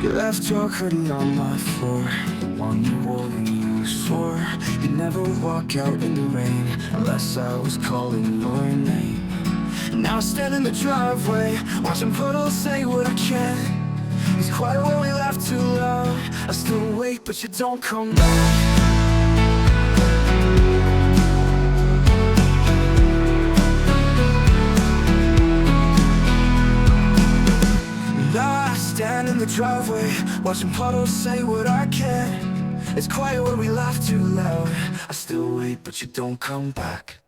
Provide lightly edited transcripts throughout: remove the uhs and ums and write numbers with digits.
You left your hoodie on my floor, one you wore when you swore you'd never walk out in the rain unless I was calling your name. Now I stand in the driveway, watching puddles say what I can. It's quiet when we laugh too loud. I still wait, but you don't come back. Now I stand in the driveway, watching puddles say what I can. It's quiet when we laugh too loud. I still wait, but you don't come back.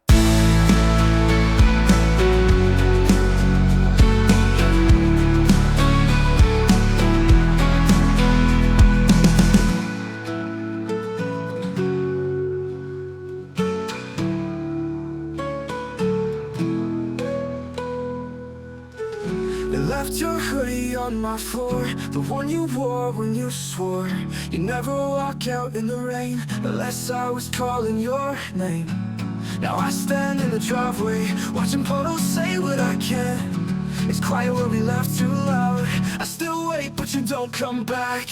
You left your hoodie on my floor, the one you wore when you swore you'd never walk out in the rain unless I was calling your name. Now I stand in the driveway, watching puddles say what I can. It's quiet when we laugh too loud. I still wait, but you don't come back.